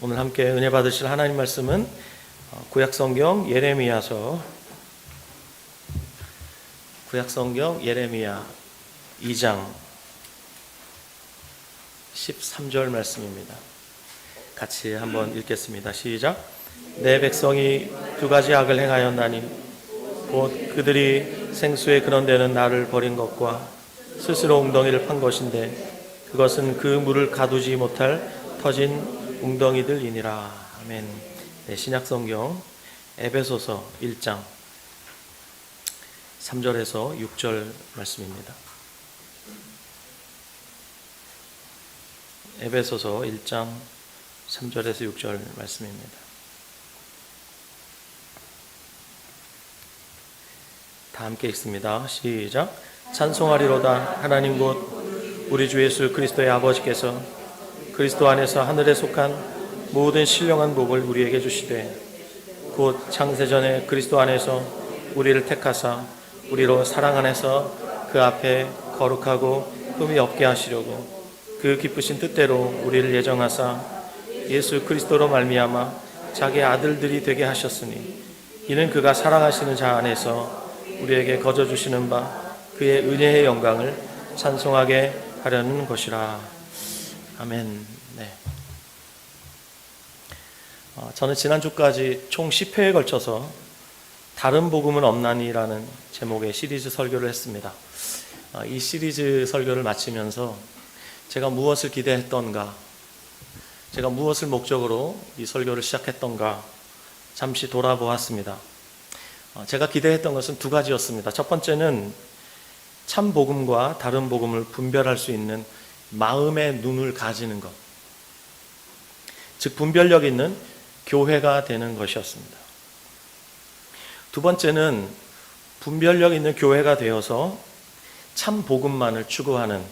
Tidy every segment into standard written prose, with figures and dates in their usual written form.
오늘 함께 은혜 받으실 하나님 말씀은 구약성경 예레미야 2장 13절 말씀입니다. 같이 한번 읽겠습니다. 시작. 내 백성이 두 가지 악을 행하였나니 곧 그들이 생수에 그런 데는 나를 버린 것과 스스로 웅덩이를 판 것인데 그것은 그 물을 가두지 못할 터진 웅덩이들이니라. 아멘. 네, 신약성경 에베소서 1장 3절에서 6절 말씀입니다. 에베소서 1장 3절에서 6절 말씀입니다. 다 함께 읽습니다. 시작. 찬송하리로다. 하나님 곧 우리 주 예수 그리스도의 아버지께서 그리스도 안에서 하늘에 속한 모든 신령한 복을 우리에게 주시되 곧 창세전에 그리스도 안에서 우리를 택하사 우리로 사랑 안에서 그 앞에 거룩하고 흠이 없게 하시려고 그 기쁘신 뜻대로 우리를 예정하사 예수 그리스도로 말미암아 자기 아들들이 되게 하셨으니 이는 그가 사랑하시는 자 안에서 우리에게 거저 주시는 바 그의 은혜의 영광을 찬송하게 하려는 것이라. 아멘. 네. 저는 지난주까지 총 10회에 걸쳐서 다른 복음은 없나니라는 제목의 시리즈 설교를 했습니다. 이 시리즈 설교를 마치면서 제가 무엇을 기대했던가, 제가 무엇을 목적으로 이 설교를 시작했던가 잠시 돌아보았습니다. 제가 기대했던 것은 두 가지였습니다. 첫 번째는 참 복음과 다른 복음을 분별할 수 있는 마음의 눈을 가지는 것, 즉 분별력 있는 교회가 되는 것이었습니다. 두 번째는 분별력 있는 교회가 되어서 참 복음만을 추구하는,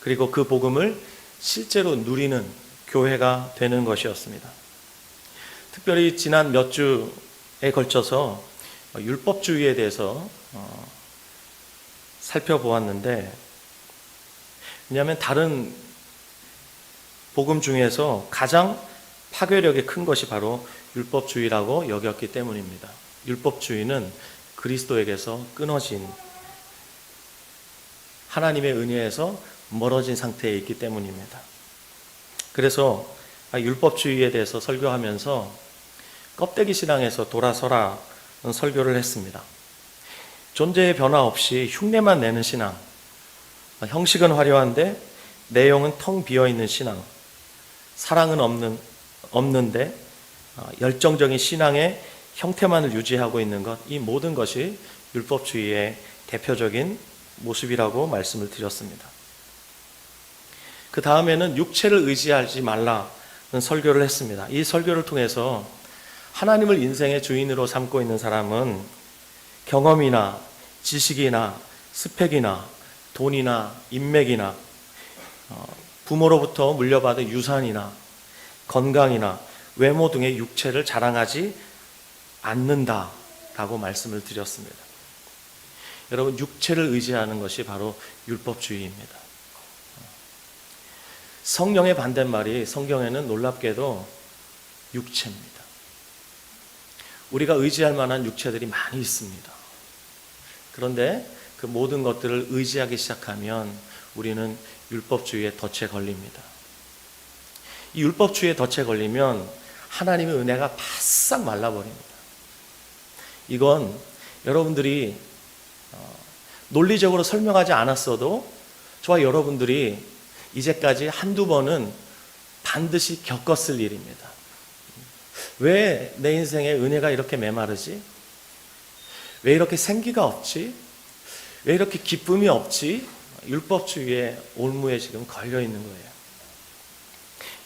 그리고 그 복음을 실제로 누리는 교회가 되는 것이었습니다. 특별히 지난 몇 주에 걸쳐서 율법주의에 대해서 살펴보았는데, 왜냐하면 다른 복음 중에서 가장 파괴력이 큰 것이 바로 율법주의라고 여겼기 때문입니다. 율법주의는 그리스도에게서 끊어진, 하나님의 은혜에서 멀어진 상태에 있기 때문입니다. 그래서 율법주의에 대해서 설교하면서 껍데기 신앙에서 돌아서라 설교를 했습니다. 존재의 변화 없이 흉내만 내는 신앙, 형식은 화려한데 내용은 텅 비어있는 신앙, 사랑은 없는데 열정적인 신앙의 형태만을 유지하고 있는 것, 이 모든 것이 율법주의의 대표적인 모습이라고 말씀을 드렸습니다. 그 다음에는 육체를 의지하지 말라는 설교를 했습니다. 이 설교를 통해서 하나님을 인생의 주인으로 삼고 있는 사람은 경험이나 지식이나 스펙이나 돈이나 인맥이나 부모로부터 물려받은 유산이나 건강이나 외모 등의 육체를 자랑하지 않는다라고 말씀을 드렸습니다. 여러분, 육체를 의지하는 것이 바로 율법주의입니다. 성령의 반대말이 성경에는 놀랍게도 육체입니다. 우리가 의지할 만한 육체들이 많이 있습니다. 그런데 그 모든 것들을 의지하기 시작하면 우리는 율법주의에 덫에 걸립니다. 이 율법주의에 덫에 걸리면 하나님의 은혜가 바싹 말라버립니다. 이건 여러분들이 논리적으로 설명하지 않았어도 저와 여러분들이 이제까지 한두 번은 반드시 겪었을 일입니다. 왜 내 인생에 은혜가 이렇게 메마르지? 왜 이렇게 생기가 없지? 왜 이렇게 기쁨이 없지? 율법주의의 올무에 지금 걸려 있는 거예요.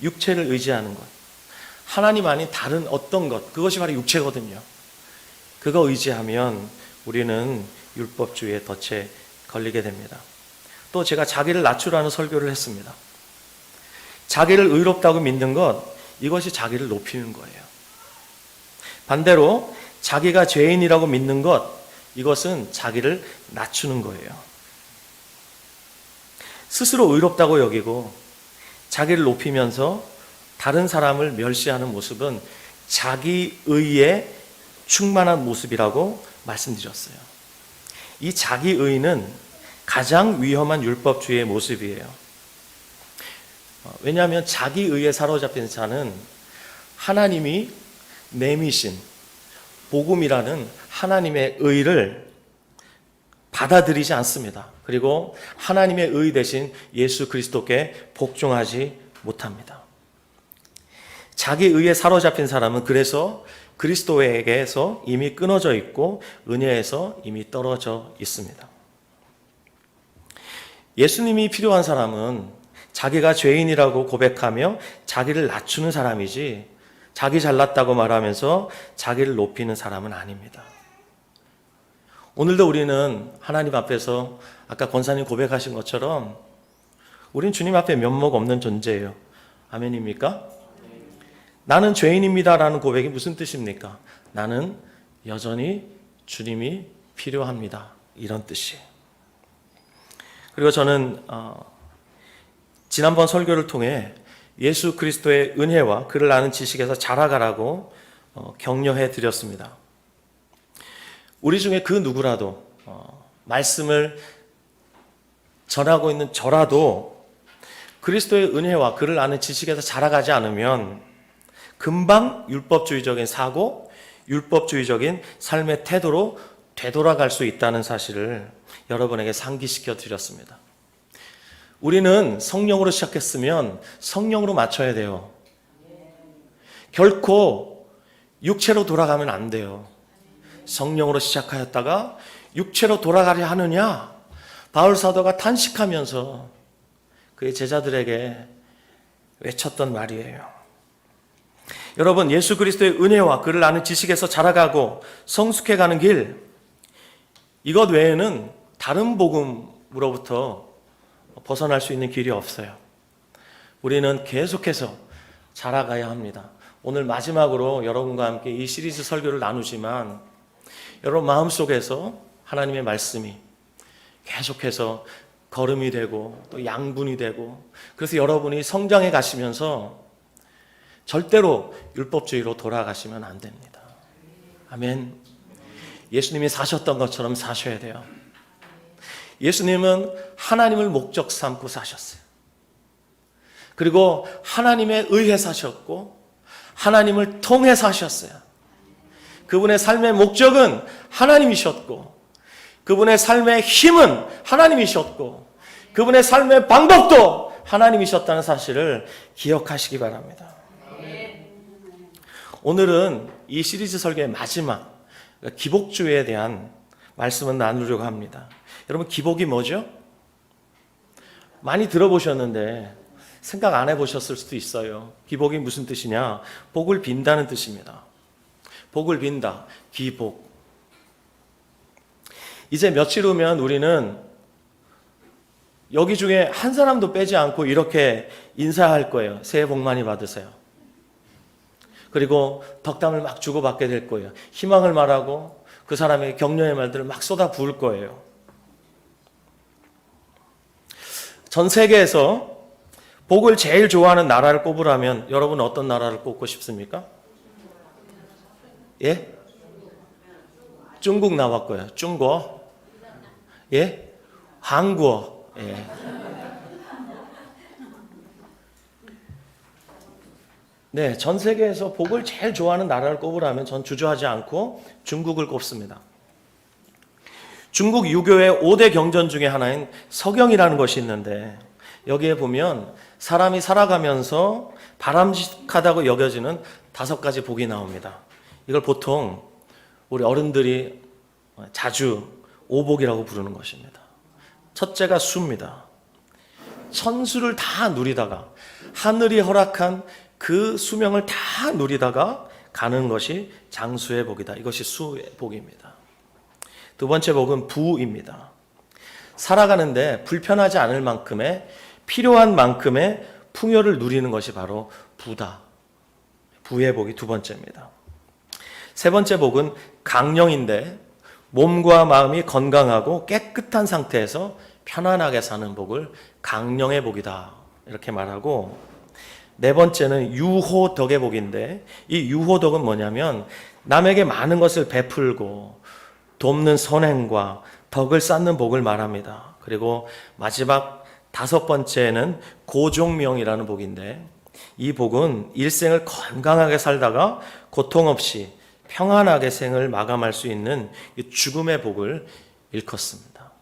육체를 의지하는 것, 하나님 아닌 다른 어떤 것, 그것이 바로 육체거든요. 그거 의지하면 우리는 율법주의의 덫에 걸리게 됩니다. 또 제가 자기를 낮추라는 설교를 했습니다. 자기를 의롭다고 믿는 것, 이것이 자기를 높이는 거예요. 반대로 자기가 죄인이라고 믿는 것, 이것은 자기를 낮추는 거예요. 스스로 의롭다고 여기고 자기를 높이면서 다른 사람을 멸시하는 모습은 자기 의에 충만한 모습이라고 말씀드렸어요. 이 자기 의는 가장 위험한 율법주의의 모습이에요. 왜냐하면 자기 의에 사로잡힌 자는 하나님이 내미신 복음이라는 하나님의 의를 받아들이지 않습니다. 그리고 하나님의 의 대신 예수 그리스도께 복종하지 못합니다. 자기 의에 사로잡힌 사람은 그래서 그리스도에게서 이미 끊어져 있고 은혜에서 이미 떨어져 있습니다. 예수님이 필요한 사람은 자기가 죄인이라고 고백하며 자기를 낮추는 사람이지 자기 잘났다고 말하면서 자기를 높이는 사람은 아닙니다. 오늘도 우리는 하나님 앞에서 아까 권사님 고백하신 것처럼 우린 주님 앞에 면목 없는 존재예요. 아멘입니까? 나는 죄인입니다라는 고백이 무슨 뜻입니까? 나는 여전히 주님이 필요합니다. 이런 뜻이에요. 그리고 저는 지난번 설교를 통해 예수 그리스도의 은혜와 그를 아는 지식에서 자라가라고 격려해 드렸습니다. 우리 중에 그 누구라도 말씀을 전하고 있는 저라도 그리스도의 은혜와 그를 아는 지식에서 자라가지 않으면 금방 율법주의적인 사고, 율법주의적인 삶의 태도로 되돌아갈 수 있다는 사실을 여러분에게 상기시켜 드렸습니다. 우리는 성령으로 시작했으면 성령으로 맞춰야 돼요. 결코 육체로 돌아가면 안 돼요. 성령으로 시작하였다가 육체로 돌아가려 하느냐? 바울 사도가 탄식하면서 그의 제자들에게 외쳤던 말이에요. 여러분, 예수 그리스도의 은혜와 그를 아는 지식에서 자라가고 성숙해가는 길, 이것 외에는 다른 복음으로부터 벗어날 수 있는 길이 없어요. 우리는 계속해서 자라가야 합니다. 오늘 마지막으로 여러분과 함께 이 시리즈 설교를 나누지만 여러분 마음속에서 하나님의 말씀이 계속해서 걸음이 되고 또 양분이 되고, 그래서 여러분이 성장해 가시면서 절대로 율법주의로 돌아가시면 안 됩니다. 아멘. 예수님이 사셨던 것처럼 사셔야 돼요. 예수님은 하나님을 목적 삼고 사셨어요. 그리고 하나님에 의해 사셨고 하나님을 통해 사셨어요. 그분의 삶의 목적은 하나님이셨고 그분의 삶의 힘은 하나님이셨고 그분의 삶의 방법도 하나님이셨다는 사실을 기억하시기 바랍니다. 오늘은 이 시리즈 설교의 마지막 기복주의에 대한 말씀을 나누려고 합니다. 여러분, 기복이 뭐죠? 많이 들어보셨는데 생각 안 해보셨을 수도 있어요. 기복이 무슨 뜻이냐? 복을 빈다는 뜻입니다. 복을 빈다, 기복. 이제 며칠 후면 우리는 여기 중에 한 사람도 빼지 않고 이렇게 인사할 거예요. 새해 복 많이 받으세요. 그리고 덕담을 막 주고받게 될 거예요. 희망을 말하고 그 사람의 격려의 말들을 막 쏟아 부을 거예요. 전 세계에서 복을 제일 좋아하는 나라를 꼽으라면 여러분은 어떤 나라를 꼽고 싶습니까? 예? 중국 나왔고요. 중국. 예? 한국. 예. 네, 전 세계에서 복을 제일 좋아하는 나라를 꼽으라면 전 주저하지 않고 중국을 꼽습니다. 중국 유교의 5대 경전 중에 하나인 서경이라는 것이 있는데 여기에 보면 사람이 살아가면서 바람직하다고 여겨지는 5가지 복이 나옵니다. 이걸 보통 우리 어른들이 자주 오복이라고 부르는 것입니다. 첫째가 수입니다. 천수를 다 누리다가 하늘이 허락한 그 수명을 다 누리다가 가는 것이 장수의 복이다. 이것이 수의 복입니다. 두 번째 복은 부입니다. 살아가는데 불편하지 않을 만큼의 필요한 만큼의 풍요를 누리는 것이 바로 부다. 부의 복이 두 번째입니다. 세 번째 복은 강령인데 몸과 마음이 건강하고 깨끗한 상태에서 편안하게 사는 복을 강령의 복이다. 이렇게 말하고, 네 번째는 유호덕의 복인데, 이 유호덕은 뭐냐면 남에게 많은 것을 베풀고 돕는 선행과 덕을 쌓는 복을 말합니다. 그리고 마지막 다섯 번째는 고종명이라는 복인데, 이 복은 일생을 건강하게 살다가 고통 없이 평안하게 생을 마감할 수 있는 죽음의 복을 일컫습니다.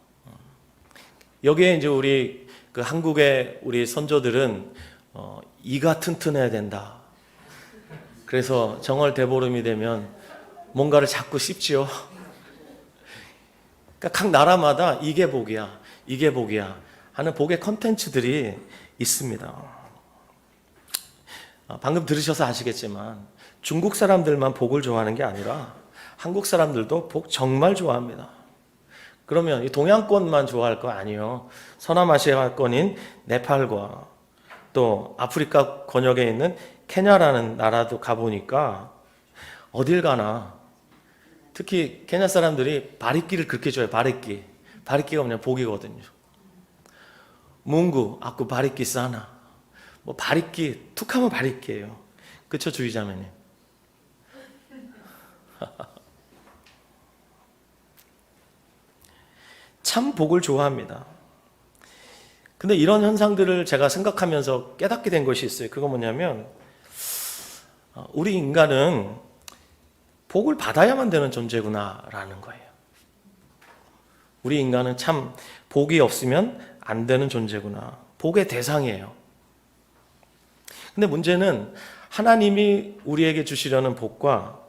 여기에 이제 우리 한국의 우리 선조들은 이가 튼튼해야 된다. 그래서 정월 대보름이 되면 뭔가를 자꾸 씹지요. 그러니까 각 나라마다 이게 복이야, 이게 복이야 하는 복의 컨텐츠들이 있습니다. 방금 들으셔서 아시겠지만 중국 사람들만 복을 좋아하는 게 아니라 한국 사람들도 복 정말 좋아합니다. 그러면 이 동양권만 좋아할 거 아니에요. 서남아시아권인 네팔과 또 아프리카 권역에 있는 케냐라는 나라도 가보니까 어딜 가나 특히 케냐 사람들이 바리끼를 그렇게 좋아해요. 바리끼가 그냥 복이거든요. 뭉구, 아쿠 바리끼 싸나. 뭐 바리끼, 툭하면 바리끼예요. 그쵸, 주의자매님? 참 복을 좋아합니다. 근데 이런 현상들을 제가 생각하면서 깨닫게 된 것이 있어요. 그거 뭐냐면 우리 인간은 복을 받아야만 되는 존재구나라는 거예요. 우리 인간은 참 복이 없으면 안 되는 존재구나. 복의 대상이에요. 근데 문제는 하나님이 우리에게 주시려는 복과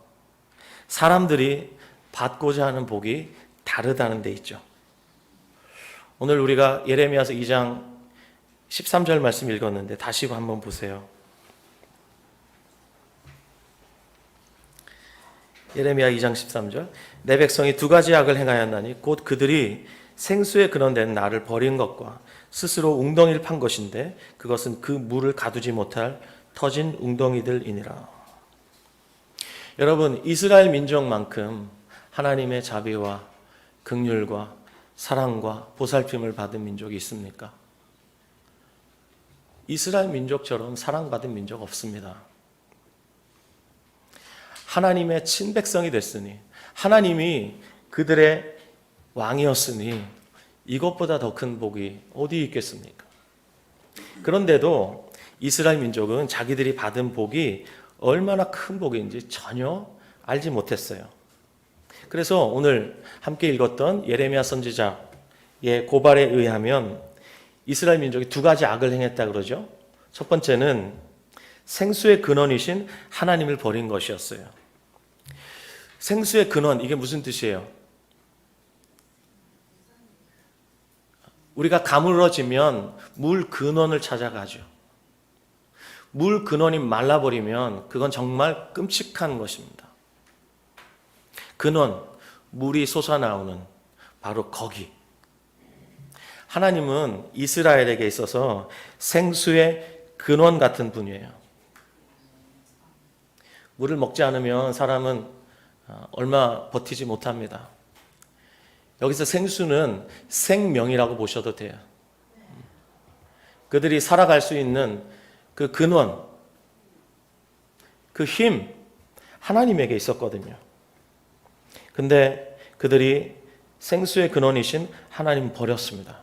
사람들이 받고자 하는 복이 다르다는 데 있죠. 오늘 우리가 예레미야서 2장 13절 말씀 읽었는데 다시 한번 보세요. 예레미야 2장 13절. 내 백성이 두 가지 악을 행하였나니 곧 그들이 생수의 근원된 나를 버린 것과 스스로 웅덩이를 판 것인데 그것은 그 물을 가두지 못할 터진 웅덩이들이니라. 여러분, 이스라엘 민족만큼 하나님의 자비와 긍휼과 사랑과 보살핌을 받은 민족이 있습니까? 이스라엘 민족처럼 사랑받은 민족 없습니다. 하나님의 친백성이 됐으니, 하나님이 그들의 왕이었으니 이것보다 더 큰 복이 어디 있겠습니까? 그런데도 이스라엘 민족은 자기들이 받은 복이 얼마나 큰 복인지 전혀 알지 못했어요. 그래서 오늘 함께 읽었던 예레미야 선지자의 고발에 의하면 이스라엘 민족이 두 가지 악을 행했다 그러죠. 첫 번째는 생수의 근원이신 하나님을 버린 것이었어요. 생수의 근원, 이게 무슨 뜻이에요? 우리가 가물어지면 물 근원을 찾아가죠. 물 근원이 말라버리면 그건 정말 끔찍한 것입니다. 근원, 물이 솟아나오는 바로 거기. 하나님은 이스라엘에게 있어서 생수의 근원 같은 분이에요. 물을 먹지 않으면 사람은 얼마 버티지 못합니다. 여기서 생수는 생명이라고 보셔도 돼요. 그들이 살아갈 수 있는 그 근원, 그 힘, 하나님에게 있었거든요. 근데 그들이 생수의 근원이신 하나님 버렸습니다.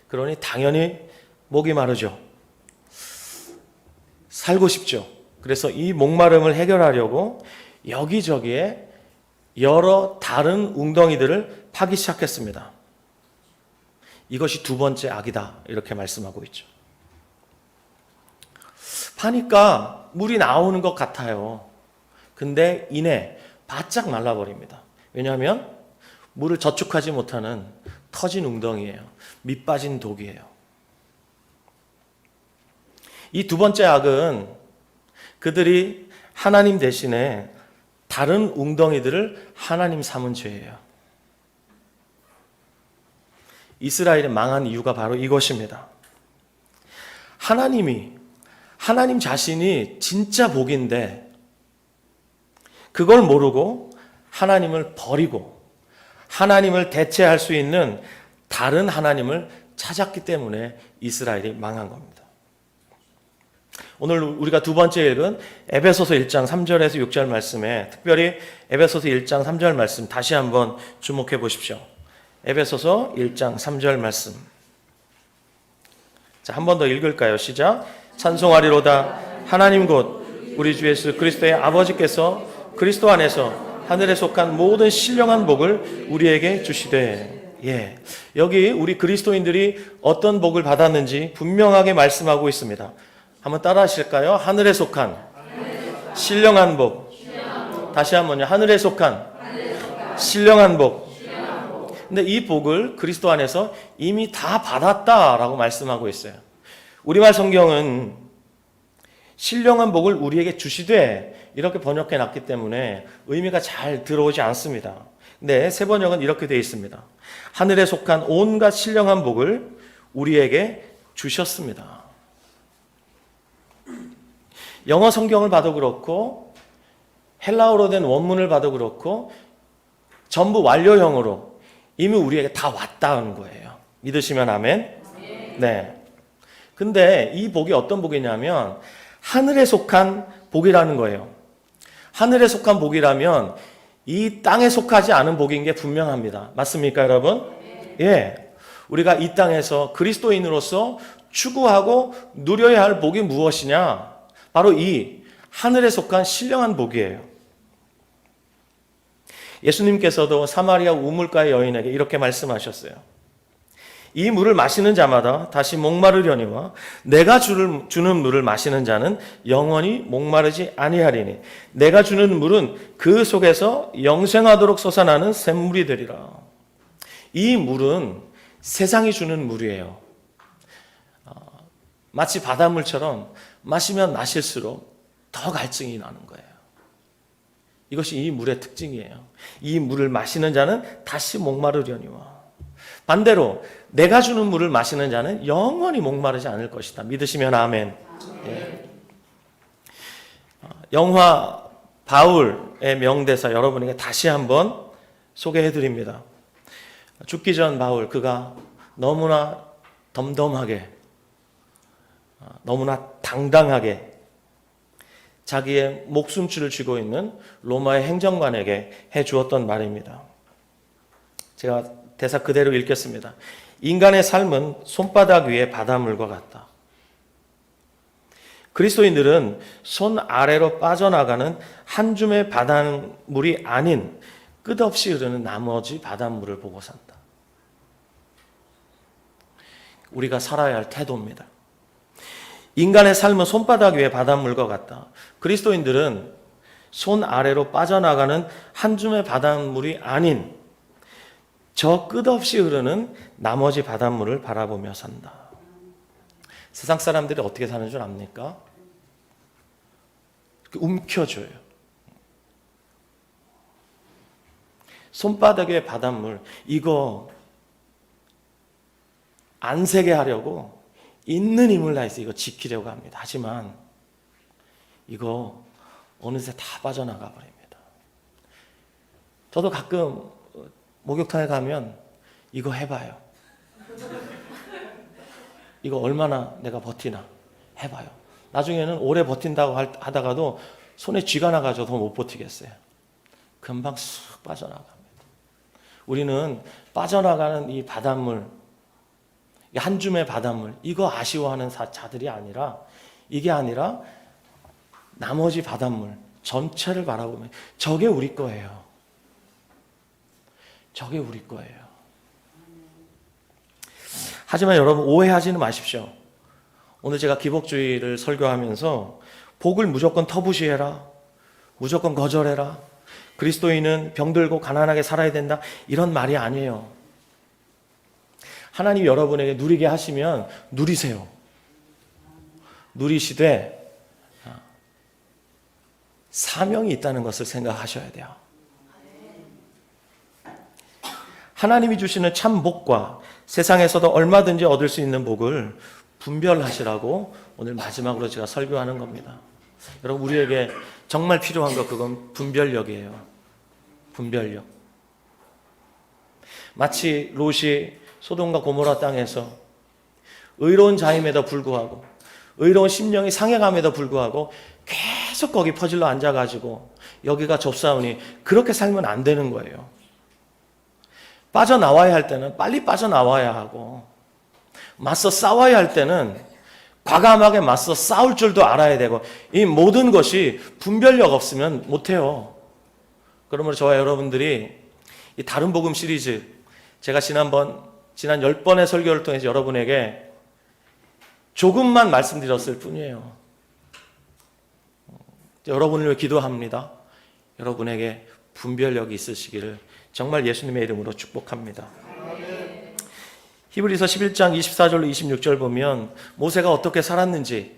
그러니 당연히 목이 마르죠. 살고 싶죠. 그래서 이 목마름을 해결하려고 여기저기에 여러 다른 웅덩이들을 파기 시작했습니다. 이것이 두 번째 악이다, 이렇게 말씀하고 있죠. 파니까 물이 나오는 것 같아요. 근데 이내 바짝 말라버립니다. 왜냐하면 물을 저축하지 못하는 터진 웅덩이에요. 밑 빠진 독이에요. 이 두 번째 악은 그들이 하나님 대신에 다른 웅덩이들을 하나님 삼은 죄예요. 이스라엘이 망한 이유가 바로 이것입니다. 하나님 자신이 진짜 복인데 그걸 모르고 하나님을 버리고 하나님을 대체할 수 있는 다른 하나님을 찾았기 때문에 이스라엘이 망한 겁니다. 오늘 우리가 두 번째 읽은 에베소서 1장 3절에서 6절 말씀에 특별히 에베소서 1장 3절 말씀 다시 한번 주목해 보십시오. 에베소서 1장 3절 말씀. 자, 한 번 더 읽을까요? 시작. 찬송하리로다 하나님 곧 우리 주 예수 그리스도의 아버지께서 그리스도 안에서 하늘에 속한 모든 신령한 복을 우리에게 주시되. 예, 여기 우리 그리스도인들이 어떤 복을 받았는지 분명하게 말씀하고 있습니다. 한번 따라 하실까요? 하늘에 속한 신령한 복. 다시 한번요. 하늘에 속한 신령한 복. 근데 이 복을 그리스도 안에서 이미 다 받았다라고 말씀하고 있어요. 우리말 성경은 신령한 복을 우리에게 주시되 이렇게 번역해 놨기 때문에 의미가 잘 들어오지 않습니다. 근데 새 번역은 이렇게 되어 있습니다. 하늘에 속한 온갖 신령한 복을 우리에게 주셨습니다. 영어 성경을 봐도 그렇고 헬라어로 된 원문을 봐도 그렇고 전부 완료형으로 이미 우리에게 다 왔다는 거예요. 믿으시면 아멘. 네. 근데 이 복이 어떤 복이냐면 하늘에 속한 복이라는 거예요. 하늘에 속한 복이라면 이 땅에 속하지 않은 복인 게 분명합니다. 맞습니까, 여러분? 예. 우리가 이 땅에서 그리스도인으로서 추구하고 누려야 할 복이 무엇이냐? 바로 이 하늘에 속한 신령한 복이에요. 예수님께서도 사마리아 우물가의 여인에게 이렇게 말씀하셨어요. 이 물을 마시는 자마다 다시 목마르려니와 내가 주는 물을 마시는 자는 영원히 목마르지 아니하리니 내가 주는 물은 그 속에서 영생하도록 솟아나는 샘물이 되리라. 이 물은 세상이 주는 물이에요. 마치 바닷물처럼 마시면 마실수록 더 갈증이 나는 거예요. 이것이 이 물의 특징이에요. 이 물을 마시는 자는 다시 목마르려니와 반대로 내가 주는 물을 마시는 자는 영원히 목마르지 않을 것이다. 믿으시면 아멘. 예. 영화 바울의 명대사 여러분에게 다시 한번 소개해 드립니다. 죽기 전 바울, 그가 너무나 덤덤하게 너무나 당당하게 자기의 목숨줄을 쥐고 있는 로마의 행정관에게 해주었던 말입니다. 제가 대사 그대로 읽겠습니다. 인간의 삶은 손바닥 위의 바닷물과 같다. 그리스도인들은 손 아래로 빠져나가는 한 줌의 바닷물이 아닌 끝없이 흐르는 나머지 바닷물을 보고 산다. 우리가 살아야 할 태도입니다. 인간의 삶은 손바닥 위의 바닷물과 같다. 그리스도인들은 손 아래로 빠져나가는 한 줌의 바닷물이 아닌 저 끝없이 흐르는 나머지 바닷물을 바라보며 산다. 세상 사람들이 어떻게 사는 줄 압니까? 움켜줘요. 손바닥 위의 바닷물, 이거 안 새게 하려고 있는 힘을 다해서 이거 지키려고 합니다. 하지만 이거 어느새 다 빠져나가 버립니다. 저도 가끔 목욕탕에 가면 이거 해봐요. 이거 얼마나 내가 버티나 해봐요. 나중에는 오래 버틴다고 하다가도 손에 쥐가 나가지고 더 못 버티겠어요. 금방 쑥 빠져나갑니다. 우리는 빠져나가는 이 바닷물, 한 줌의 바닷물, 이거 아쉬워하는 자들이 아니라, 이게 아니라 나머지 바닷물 전체를 바라보면 저게 우리 거예요. 저게 우리 거예요. 하지만 여러분 오해하지는 마십시오. 오늘 제가 기복주의를 설교하면서 복을 무조건 터부시해라, 무조건 거절해라, 그리스도인은 병들고 가난하게 살아야 된다, 이런 말이 아니에요. 하나님이 여러분에게 누리게 하시면 누리세요. 누리시되 사명이 있다는 것을 생각하셔야 돼요. 하나님이 주시는 참 복과 세상에서도 얼마든지 얻을 수 있는 복을 분별하시라고 오늘 마지막으로 제가 설교하는 겁니다. 여러분, 우리에게 정말 필요한 거, 그건 분별력이에요. 분별력. 마치 롯이 소돔과 고모라 땅에서 의로운 자임에도 불구하고 의로운 심령이 상해감에도 불구하고 계속 거기 퍼질러 앉아가지고 여기가 좁사오니 그렇게 살면 안 되는 거예요. 빠져나와야 할 때는 빨리 빠져나와야 하고, 맞서 싸워야 할 때는 과감하게 맞서 싸울 줄도 알아야 되고, 이 모든 것이 분별력 없으면 못해요. 그러므로 저와 여러분들이 이 다른 복음 시리즈, 제가 지난 10번의 설교를 통해서 여러분에게 조금만 말씀드렸을 뿐이에요. 여러분을 위해 기도합니다. 여러분에게 분별력이 있으시기를 정말 예수님의 이름으로 축복합니다. 히브리서 11장 24절로 26절 보면 모세가 어떻게 살았는지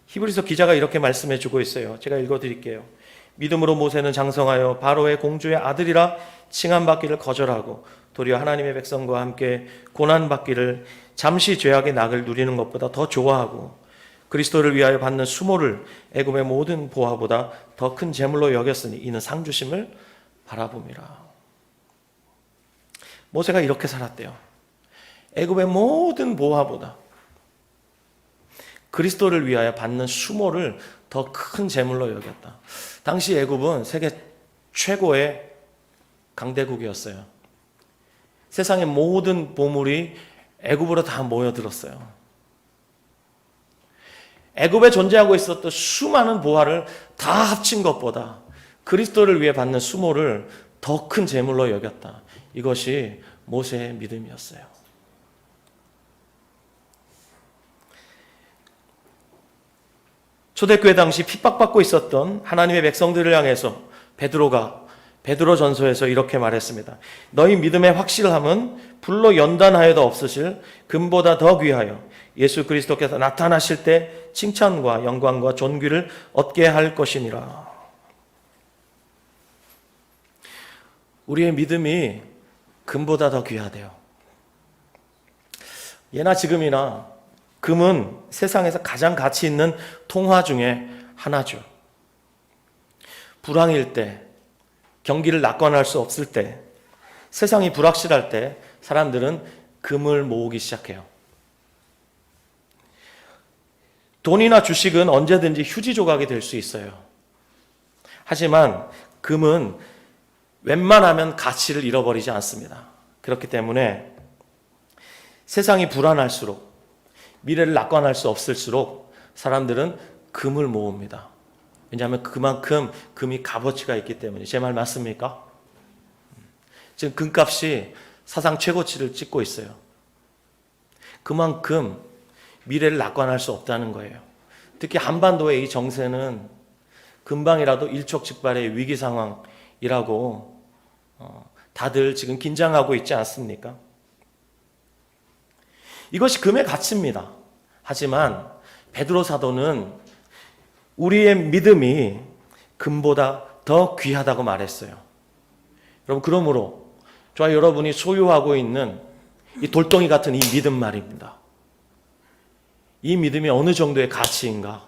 히브리서 기자가 이렇게 말씀해 주고 있어요. 제가 읽어드릴게요. 믿음으로 모세는 장성하여 바로의 공주의 아들이라 칭함받기를 거절하고 도리어 하나님의 백성과 함께 고난받기를 잠시 죄악의 낙을 누리는 것보다 더 좋아하고 그리스도를 위하여 받는 수모를 애굽의 모든 보화보다 더 큰 재물로 여겼으니 이는 상 주심을 바라봄이라. 모세가 이렇게 살았대요. 애굽의 모든 보화보다 그리스도를 위하여 받는 수모를 더 큰 재물로 여겼다. 당시 애굽은 세계 최고의 강대국이었어요. 세상의 모든 보물이 애굽으로 다 모여들었어요. 애굽에 존재하고 있었던 수많은 보화를 다 합친 것보다 그리스도를 위해 받는 수모를 더 큰 재물로 여겼다. 이것이 모세의 믿음이었어요. 초대교회 당시 핍박받고 있었던 하나님의 백성들을 향해서 베드로가 베드로전서에서 이렇게 말했습니다. 너희 믿음의 확실함은 불로 연단하여도 없으실 금보다 더 귀하여 예수 그리스도께서 나타나실 때 칭찬과 영광과 존귀를 얻게 할 것이니라. 우리의 믿음이 금보다 더 귀하대요. 예나 지금이나 금은 세상에서 가장 가치 있는 통화 중에 하나죠. 불황일 때, 경기를 낙관할 수 없을 때, 세상이 불확실할 때 사람들은 금을 모으기 시작해요. 돈이나 주식은 언제든지 휴지 조각이 될 수 있어요. 하지만 금은 웬만하면 가치를 잃어버리지 않습니다. 그렇기 때문에 세상이 불안할수록, 미래를 낙관할 수 없을수록 사람들은 금을 모읍니다. 왜냐하면 그만큼 금이 값어치가 있기 때문에. 제 말 맞습니까? 지금 금값이 사상 최고치를 찍고 있어요. 그만큼 미래를 낙관할 수 없다는 거예요. 특히 한반도의 이 정세는 금방이라도 일촉즉발의 위기 상황이라고 다들 지금 긴장하고 있지 않습니까? 이것이 금의 가치입니다. 하지만 베드로 사도는 우리의 믿음이 금보다 더 귀하다고 말했어요. 여러분, 그러므로 저와 여러분이 소유하고 있는 이 돌덩이 같은 이 믿음 말입니다. 이 믿음이 어느 정도의 가치인가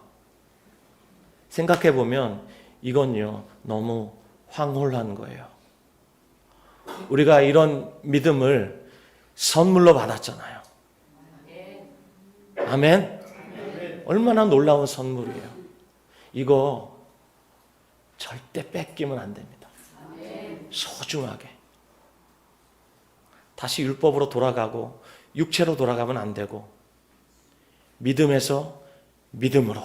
생각해 보면 이건요, 너무 황홀한 거예요. 우리가 이런 믿음을 선물로 받았잖아요. 아멘? 얼마나 놀라운 선물이에요. 이거 절대 뺏기면 안 됩니다. 소중하게. 다시 율법으로 돌아가고 육체로 돌아가면 안 되고 믿음에서 믿음으로.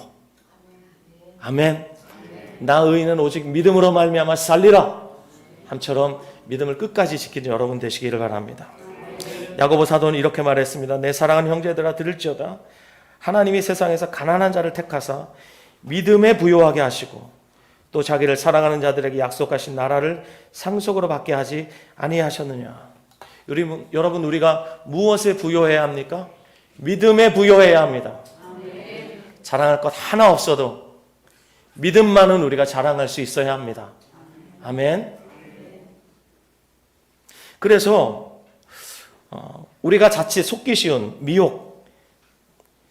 아멘. 나 의인은 오직 믿음으로 말미암아 살리라. 함처럼 믿음을 끝까지 지키는 여러분 되시기를 바랍니다. 야고보 사도는 이렇게 말했습니다. 내 사랑하는 형제들아 들을지어다. 하나님이 세상에서 가난한 자를 택하사 믿음에 부요하게 하시고 또 자기를 사랑하는 자들에게 약속하신 나라를 상속으로 받게 하지 아니하셨느냐. 여러분, 우리가 무엇에 부요해야 합니까? 믿음에 부요해야 합니다. 자랑할 것 하나 없어도 믿음만은 우리가 자랑할 수 있어야 합니다. 아멘. 그래서 우리가 자칫 속기 쉬운 미혹,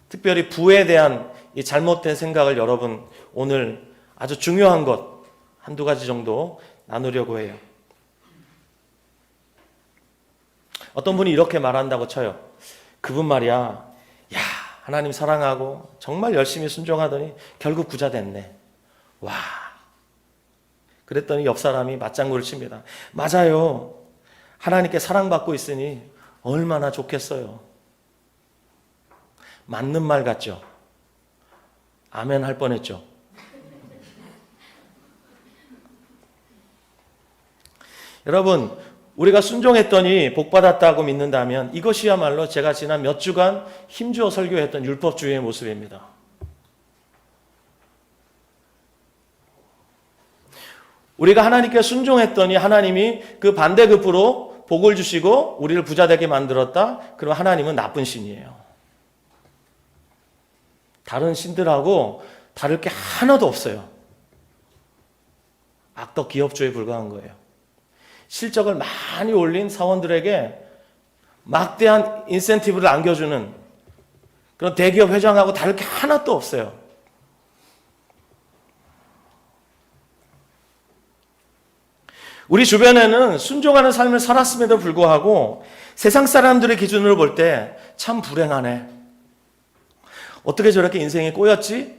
특별히 부에 대한 이 잘못된 생각을 여러분 오늘 아주 중요한 것 한두 가지 정도 나누려고 해요. 어떤 분이 이렇게 말한다고 쳐요. 그분 말이야, 야, 하나님 사랑하고 정말 열심히 순종하더니 결국 부자 됐네. 와. 그랬더니 옆 사람이 맞장구를 칩니다. 맞아요. 하나님께 사랑받고 있으니 얼마나 좋겠어요. 맞는 말 같죠? 아멘 할 뻔했죠. 여러분, 우리가 순종했더니 복받았다고 믿는다면 이것이야말로 제가 지난 몇 주간 힘주어 설교했던 율법주의의 모습입니다. 우리가 하나님께 순종했더니 하나님이 그 반대급부로 복을 주시고 우리를 부자되게 만들었다? 그럼 하나님은 나쁜 신이에요. 다른 신들하고 다를 게 하나도 없어요. 악덕 기업주에 불과한 거예요. 실적을 많이 올린 사원들에게 막대한 인센티브를 안겨주는 그런 대기업 회장하고 다를 게 하나도 없어요. 우리 주변에는 순종하는 삶을 살았음에도 불구하고 세상 사람들의 기준으로 볼 때 참 불행하네. 어떻게 저렇게 인생이 꼬였지?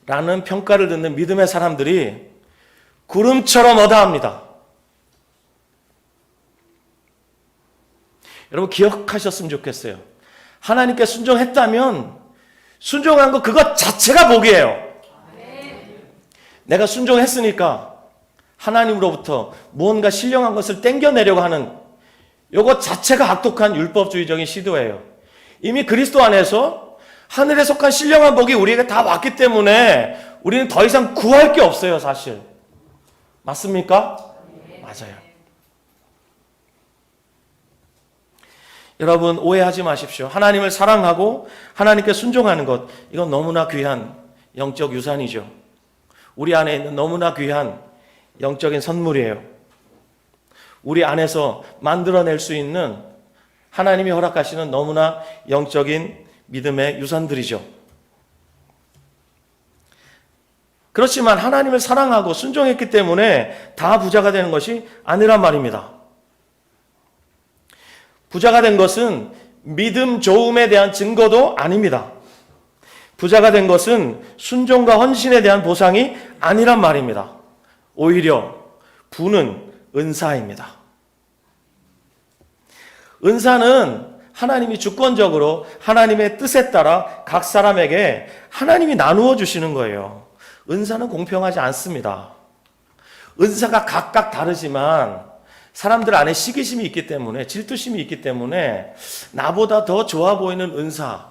라는 평가를 듣는 믿음의 사람들이 구름처럼 어다합니다. 여러분 기억하셨으면 좋겠어요. 하나님께 순종했다면 순종한 거 그것 자체가 복이에요. 내가 순종했으니까 하나님으로부터 무언가 신령한 것을 땡겨내려고 하는 이것 자체가 악독한 율법주의적인 시도예요. 이미 그리스도 안에서 하늘에 속한 신령한 복이 우리에게 다 왔기 때문에 우리는 더 이상 구할 게 없어요, 사실. 맞습니까? 맞아요. 여러분 오해하지 마십시오. 하나님을 사랑하고 하나님께 순종하는 것, 이건 너무나 귀한 영적 유산이죠. 우리 안에 있는 너무나 귀한 영적인 선물이에요. 우리 안에서 만들어낼 수 있는 하나님이 허락하시는 너무나 영적인 믿음의 유산들이죠. 그렇지만 하나님을 사랑하고 순종했기 때문에 다 부자가 되는 것이 아니란 말입니다. 부자가 된 것은 믿음 좋음에 대한 증거도 아닙니다. 부자가 된 것은 순종과 헌신에 대한 보상이 아니란 말입니다. 오히려 부는 은사입니다. 은사는 하나님이 주권적으로 하나님의 뜻에 따라 각 사람에게 하나님이 나누어 주시는 거예요. 은사는 공평하지 않습니다. 은사가 각각 다르지만 사람들 안에 시기심이 있기 때문에, 질투심이 있기 때문에 나보다 더 좋아 보이는 은사,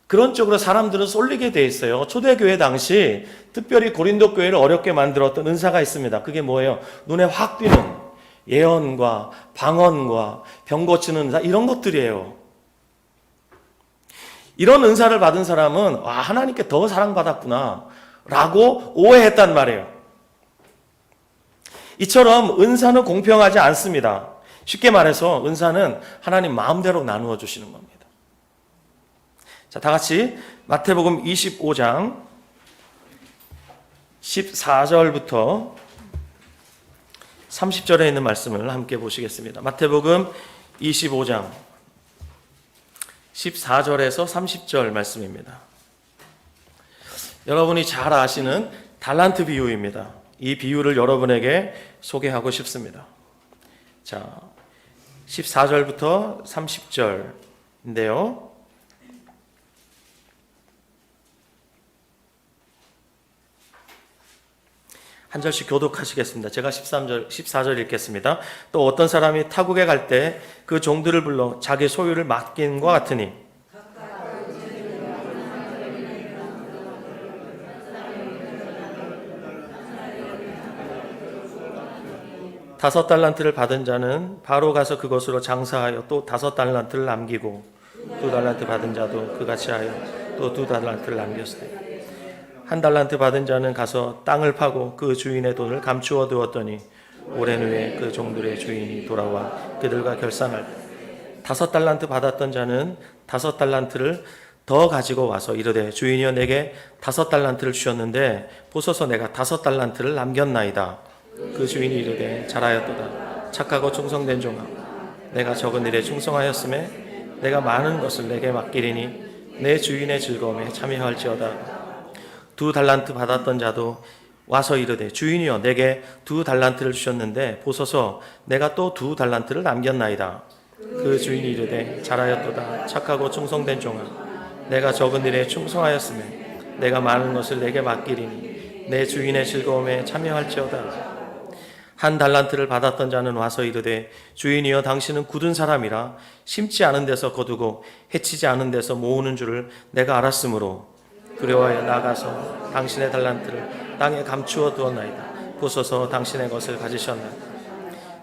그런 쪽으로 사람들은 쏠리게 돼 있어요. 초대교회 당시 특별히 고린도 교회를 어렵게 만들었던 은사가 있습니다. 그게 뭐예요? 눈에 확 띄는 예언과 방언과 병 고치는 은사, 이런 것들이에요. 이런 은사를 받은 사람은 와, 하나님께 더 사랑받았구나 라고 오해했단 말이에요. 이처럼 은사는 공평하지 않습니다. 쉽게 말해서 은사는 하나님 마음대로 나누어 주시는 겁니다. 자, 다 같이 마태복음 25장 14절부터 30절에 있는 말씀을 함께 보시겠습니다. 마태복음 25장 14절에서 30절 말씀입니다. 여러분이 잘 아시는 달란트 비유입니다. 이 비유를 여러분에게 소개하고 싶습니다. 자, 14절부터 30절인데요. 한 절씩 교독하시겠습니다. 제가 14절 읽겠습니다. 또 어떤 사람이 타국에 갈 때 그 종들을 불러 자기 소유를 맡긴과 같으니 다섯 달란트를 받은 자는 바로 가서 그것으로 장사하여 또 다섯 달란트를 남기고 두 달란트 받은 자도 그같이 하여 또 두 달란트를 남겼으니 한 달란트 받은 자는 가서 땅을 파고 그 주인의 돈을 감추어 두었더니 오랜 후에 그 종들의 주인이 돌아와 그들과 결산할 때 다섯 달란트 받았던 자는 다섯 달란트를 더 가지고 와서 이르되 주인이여 내게 다섯 달란트를 주셨는데 보소서 내가 다섯 달란트를 남겼나이다. 그 주인이 이르되 잘하였도다. 착하고 충성된 종아, 내가 적은 일에 충성하였음에 내가 많은 것을 내게 맡기리니 내 주인의 즐거움에 참여할지어다. 2 달란트 받았던 자도 와서 이르되 주인이여 내게 2 달란트를 주셨는데 보소서 내가 또 2 달란트를 남겼나이다. 그 주인이 이르되 잘하였도다. 착하고 충성된 종아, 내가 적은 일에 충성하였으면 내가 많은 것을 내게 맡기리니 내 주인의 즐거움에 참여할지어다. 1 달란트를 받았던 자는 와서 이르되 주인이여 당신은 굳은 사람이라 심지 않은 데서 거두고 해치지 않은 데서 모으는 줄을 내가 알았으므로 두려워하여 나가서 당신의 달란트를 땅에 감추어 두었나이다. 보소서 당신의 것을 가지셨나이다.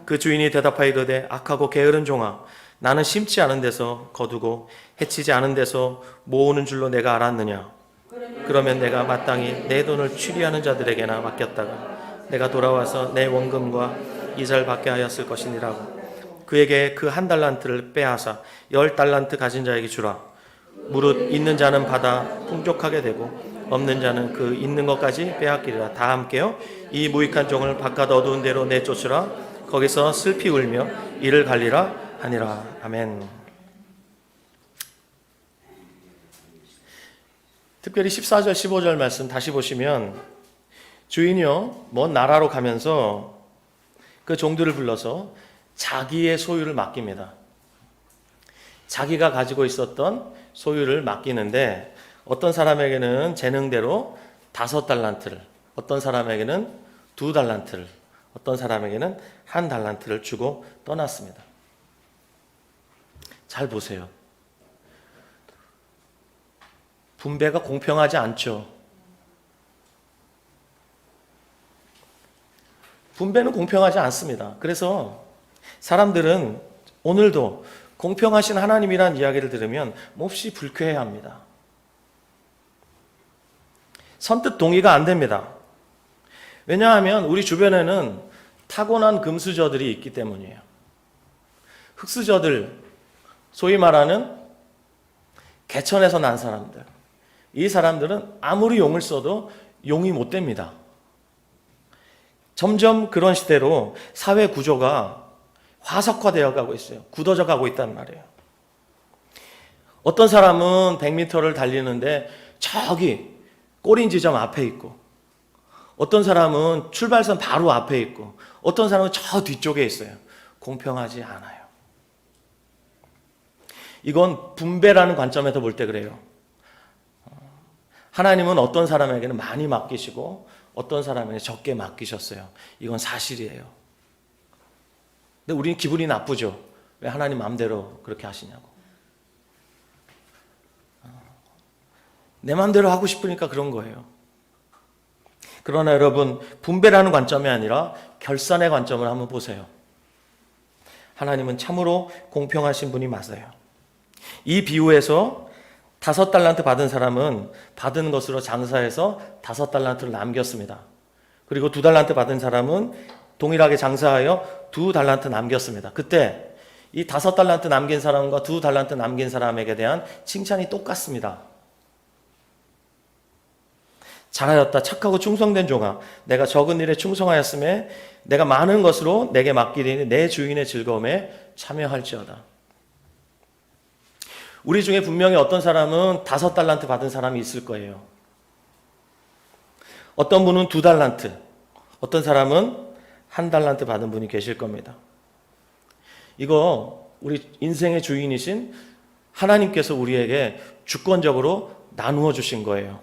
그 주인이 대답하여 이르되 악하고 게으른 종아, 나는 심지 않은 데서 거두고 해치지 않은 데서 모으는 줄로 내가 알았느냐. 그러면 내가 마땅히 내 돈을 취리하는 자들에게나 맡겼다가 내가 돌아와서 내 원금과 이자를 받게 하였을 것이니라고. 그에게 그 1 달란트를 빼앗아 10 달란트 가진 자에게 주라. 무릇 있는 자는 받아 풍족하게 되고 없는 자는 그 있는 것까지 빼앗기리라. 다 함께요. 이 무익한 종을 바깥 어두운 데로 내쫓으라. 거기서 슬피 울며 이를 갈리라 하니라. 아멘. 특별히 14절 15절 말씀 다시 보시면 주인이요 먼 나라로 가면서 그 종들을 불러서 자기의 소유를 맡깁니다. 자기가 가지고 있었던 소유를 맡기는데 어떤 사람에게는 재능대로 5 달란트를, 어떤 사람에게는 2 달란트를, 어떤 사람에게는 1 달란트를 주고 떠났습니다. 잘 보세요. 분배가 공평하지 않죠. 분배는 공평하지 않습니다. 그래서 사람들은 오늘도 공평하신 하나님이란 이야기를 들으면 몹시 불쾌해합니다. 선뜻 동의가 안 됩니다. 왜냐하면 우리 주변에는 타고난 금수저들이 있기 때문이에요. 흙수저들, 소위 말하는 개천에서 난 사람들. 이 사람들은 아무리 용을 써도 용이 못 됩니다. 점점 그런 시대로 사회 구조가 화석화되어 가고 있어요. 굳어져 가고 있단 말이에요. 어떤 사람은 100m를 달리는데 저기 꼬린 지점 앞에 있고, 어떤 사람은 출발선 바로 앞에 있고, 어떤 사람은 저 뒤쪽에 있어요. 공평하지 않아요. 이건 분배라는 관점에서 볼 때 그래요. 하나님은 어떤 사람에게는 많이 맡기시고 어떤 사람에게 적게 맡기셨어요. 이건 사실이에요. 근데 우리는 기분이 나쁘죠. 왜 하나님 마음대로 그렇게 하시냐고. 내 마음대로 하고 싶으니까 그런 거예요. 그러나 여러분, 분배라는 관점이 아니라 결산의 관점을 한번 보세요. 하나님은 참으로 공평하신 분이 맞아요. 이 비유에서 5 달란트 받은 사람은 받은 것으로 장사해서 5 달란트를 남겼습니다. 그리고 2 달란트 받은 사람은 동일하게 장사하여 2 달란트 남겼습니다. 그때 이 5 달란트 남긴 사람과 2 달란트 남긴 사람에게 대한 칭찬이 똑같습니다. 잘하였다. 착하고 충성된 종아. 내가 적은 일에 충성하였음에 내가 많은 것으로 내게 맡기리니 내 주인의 즐거움에 참여할지어다. 우리 중에 분명히 어떤 사람은 5 달란트 받은 사람이 있을 거예요. 어떤 분은 2 달란트, 어떤 사람은 1 달란트 받은 분이 계실 겁니다. 이거 우리 인생의 주인이신 하나님께서 우리에게 주권적으로 나누어 주신 거예요.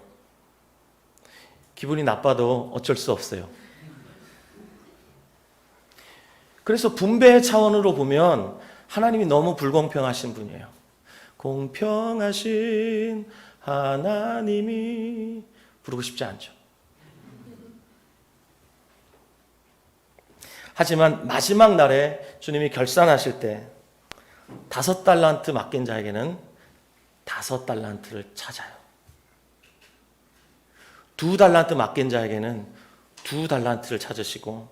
기분이 나빠도 어쩔 수 없어요. 그래서 분배의 차원으로 보면 하나님이 너무 불공평하신 분이에요. 공평하신 하나님이 부르고 싶지 않죠. 하지만 마지막 날에 주님이 결산하실 때 5 달란트 맡긴 자에게는 5 달란트를 찾아요. 2 달란트 맡긴 자에게는 2 달란트를 찾으시고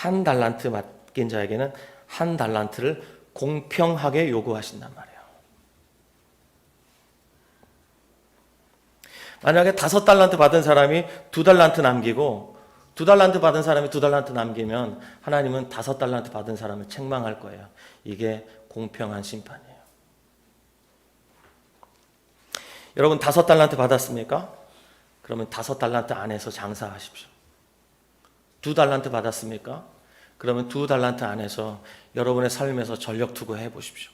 1 달란트 맡긴 자에게는 1 달란트를 공평하게 요구하신단 말이에요. 만약에 5 달란트 받은 사람이 2 달란트 남기고 2 달란트 받은 사람이 2 달란트 남기면 하나님은 5 달란트 받은 사람을 책망할 거예요. 이게 공평한 심판이에요. 여러분 5달란트 받았습니까? 그러면 5달란트 안에서 장사하십시오. 2달란트 받았습니까? 그러면 2달란트 안에서 여러분의 삶에서 전력 투구해 보십시오.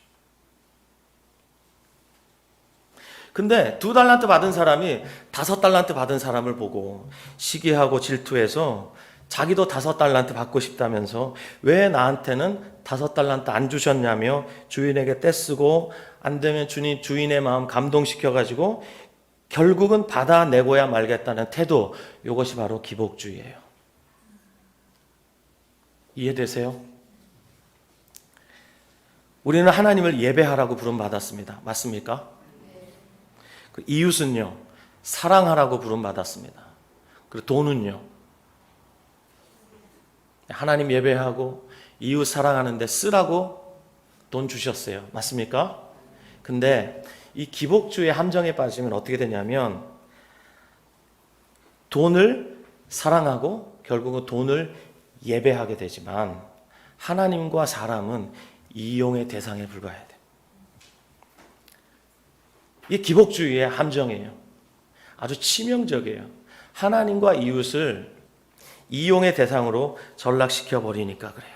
근데 2달란트 받은 사람이 5달란트 받은 사람을 보고 시기하고 질투해서 자기도 5달란트 받고 싶다면서 왜 나한테는 5달란트 안 주셨냐며 주인에게 떼쓰고 안 되면 주인의 마음 감동시켜가지고 결국은 받아내고야 말겠다는 태도, 이것이 바로 기복주의예요. 이해되세요? 우리는 하나님을 예배하라고 부름받았습니다. 맞습니까? 그 이웃은요, 사랑하라고 부름받았습니다. 그리고 돈은요, 하나님 예배하고 이웃 사랑하는데 쓰라고 돈 주셨어요. 맞습니까? 근데 이 기복주의 함정에 빠지면 어떻게 되냐면 돈을 사랑하고 결국은 돈을 예배하게 되지만 하나님과 사람은 이용의 대상에 불과해야 돼요. 이게 기복주의의 함정이에요. 아주 치명적이에요. 하나님과 이웃을 이용의 대상으로 전락시켜 버리니까 그래요.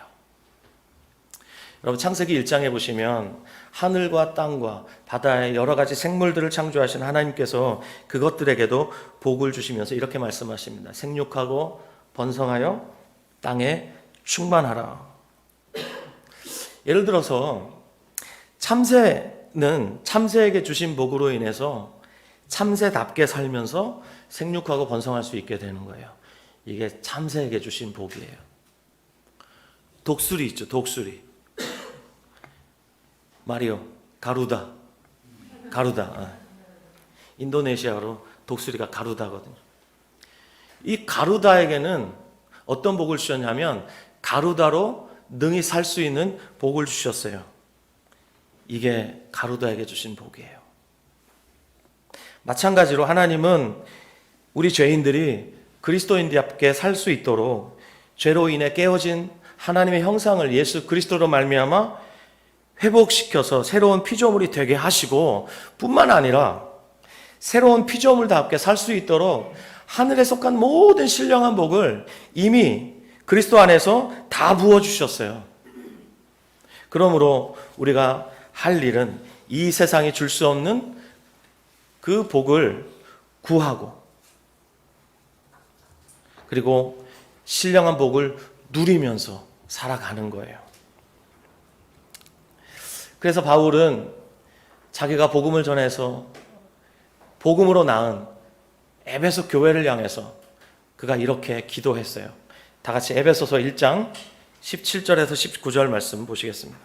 여러분 창세기 1장에 보시면 하늘과 땅과 바다의 여러 가지 생물들을 창조하신 하나님께서 그것들에게도 복을 주시면서 이렇게 말씀하십니다. 생육하고 번성하여 땅에 충만하라. 예를 들어서 참새는 참새에게 주신 복으로 인해서 참새답게 살면서 생육하고 번성할 수 있게 되는 거예요. 이게 참새에게 주신 복이에요. 독수리 있죠, 독수리. 마리오, 가루다. 인도네시아로 독수리가 가루다거든요. 이 가루다에게는 어떤 복을 주셨냐면 가루다로 능히 살 수 있는 복을 주셨어요. 이게 가루다에게 주신 복이에요. 마찬가지로 하나님은 우리 죄인들이 그리스도인답게 살 수 있도록 죄로 인해 깨어진 하나님의 형상을 예수 그리스도로 말미암아 회복시켜서 새로운 피조물이 되게 하시고 뿐만 아니라 새로운 피조물답게 살 수 있도록 하늘에 속한 모든 신령한 복을 이미 그리스도 안에서 다 부어주셨어요. 그러므로 우리가 할 일은 이 세상이 줄 수 없는 그 복을 구하고 그리고 신령한 복을 누리면서 살아가는 거예요. 그래서 바울은 자기가 복음을 전해서 복음으로 낳은 에베소 교회를 향해서 그가 이렇게 기도했어요. 다 같이 에베소서 1장 17절에서 19절 말씀 보시겠습니다.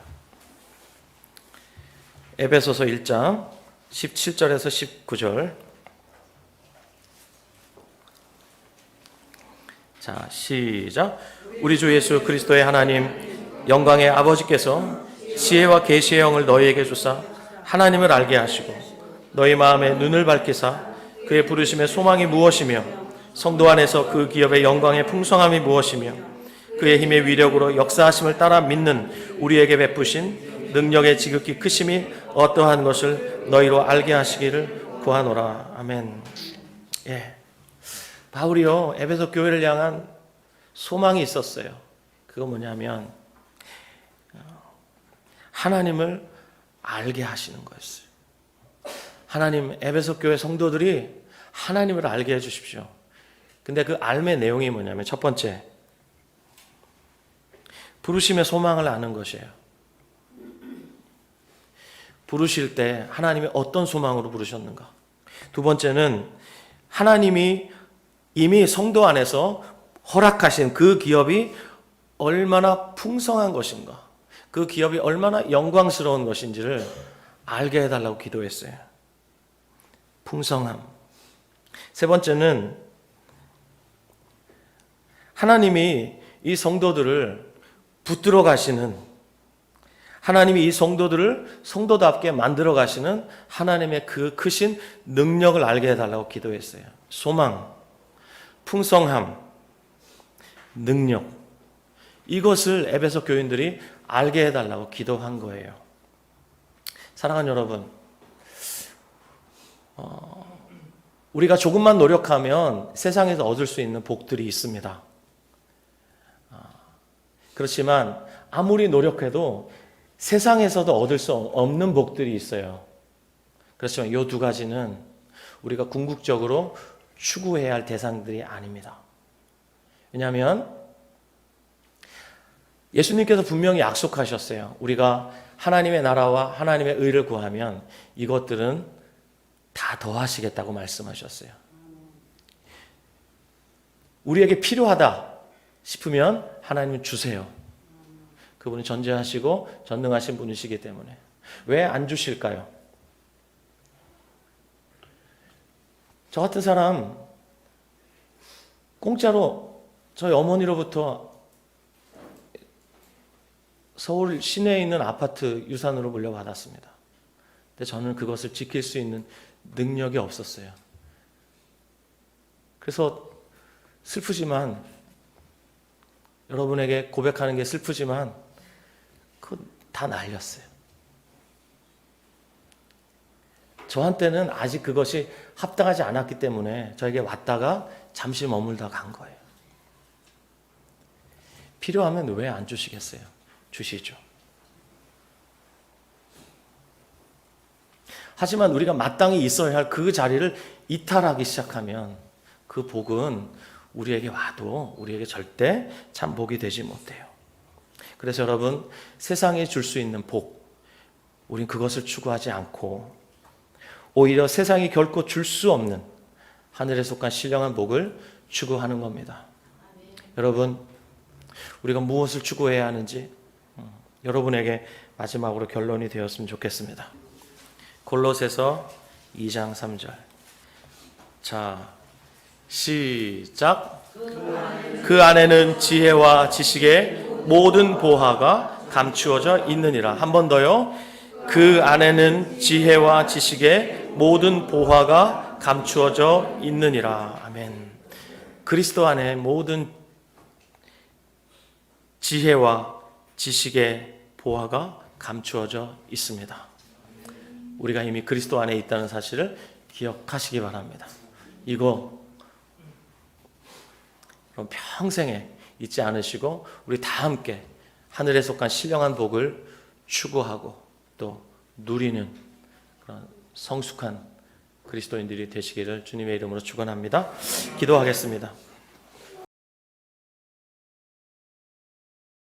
에베소서 1장 17절에서 19절. 자, 시작. 우리 주 예수 그리스도의 하나님 영광의 아버지께서 지혜와 계시의 영을 너희에게 주사 하나님을 알게 하시고 너희 마음에 눈을 밝히사 그의 부르심의 소망이 무엇이며 성도 안에서 그 기업의 영광의 풍성함이 무엇이며 그의 힘의 위력으로 역사하심을 따라 믿는 우리에게 베푸신 능력의 지극히 크심이 어떠한 것을 너희로 알게 하시기를 구하노라. 아멘. 예. 바울이요 에베소 교회를 향한 소망이 있었어요. 그거 뭐냐면 하나님을 알게 하시는 거였어요. 하나님, 에베소 교회 성도들이 하나님을 알게 해주십시오. 근데 그 알의 내용이 뭐냐면 첫 번째, 부르심의 소망을 아는 것이에요. 부르실 때 하나님이 어떤 소망으로 부르셨는가. 두 번째는 하나님이 이미 성도 안에서 허락하신 그 기업이 얼마나 풍성한 것인가, 그 기업이 얼마나 영광스러운 것인지를 알게 해달라고 기도했어요. 풍성함. 세 번째는 하나님이 이 성도들을 붙들어 가시는, 하나님이 이 성도들을 성도답게 만들어 가시는 하나님의 그 크신 능력을 알게 해달라고 기도했어요. 소망, 풍성함, 능력, 이것을 에베소 교인들이 알게 해달라고 기도한 거예요. 사랑하는 여러분, 우리가 조금만 노력하면 세상에서 얻을 수 있는 복들이 있습니다. 그렇지만 아무리 노력해도 세상에서도 얻을 수 없는 복들이 있어요. 그렇지만 이 두 가지는 우리가 궁극적으로 추구해야 할 대상들이 아닙니다. 왜냐하면 예수님께서 분명히 약속하셨어요. 우리가 하나님의 나라와 하나님의 의를 구하면 이것들은 다 더하시겠다고 말씀하셨어요. 우리에게 필요하다 싶으면 하나님은 주세요. 그분은 전지하시고 전능하신 분이시기 때문에. 왜 안 주실까요? 저 같은 사람 공짜로 저희 어머니로부터 서울 시내에 있는 아파트 유산으로 물려받았습니다. 근데 저는 그것을 지킬 수 있는 능력이 없었어요. 그래서 슬프지만, 여러분에게 고백하는 게 슬프지만 그거 다 날렸어요. 저한테는 아직 그것이 합당하지 않았기 때문에 저에게 왔다가 잠시 머물다 간 거예요. 필요하면 왜 안 주시겠어요? 주시죠. 하지만 우리가 마땅히 있어야 할 그 자리를 이탈하기 시작하면 그 복은 우리에게 와도 우리에게 절대 참 복이 되지 못해요. 그래서 여러분, 세상에 줄 수 있는 복, 우린 그것을 추구하지 않고 오히려 세상이 결코 줄 수 없는 하늘에 속한 신령한 복을 추구하는 겁니다. 여러분, 우리가 무엇을 추구해야 하는지 여러분에게 마지막으로 결론이 되었으면 좋겠습니다. 골로새서 2장 3절. 자, 시작. 그 안에는 지혜와 지식의 모든 보화가 감추어져 있느니라. 한 번 더요. 그 안에는 지혜와 지식의 모든 보화가 감추어져 있느니라. 아멘. 그리스도 안에 모든 지혜와 지식의 보화가 감추어져 있습니다. 우리가 이미 그리스도 안에 있다는 사실을 기억하시기 바랍니다. 이거 그럼 평생에 잊지 않으시고 우리 다 함께 하늘에 속한 신령한 복을 추구하고 또 누리는 그런 성숙한 그리스도인들이 되시기를 주님의 이름으로 축원합니다. 기도하겠습니다.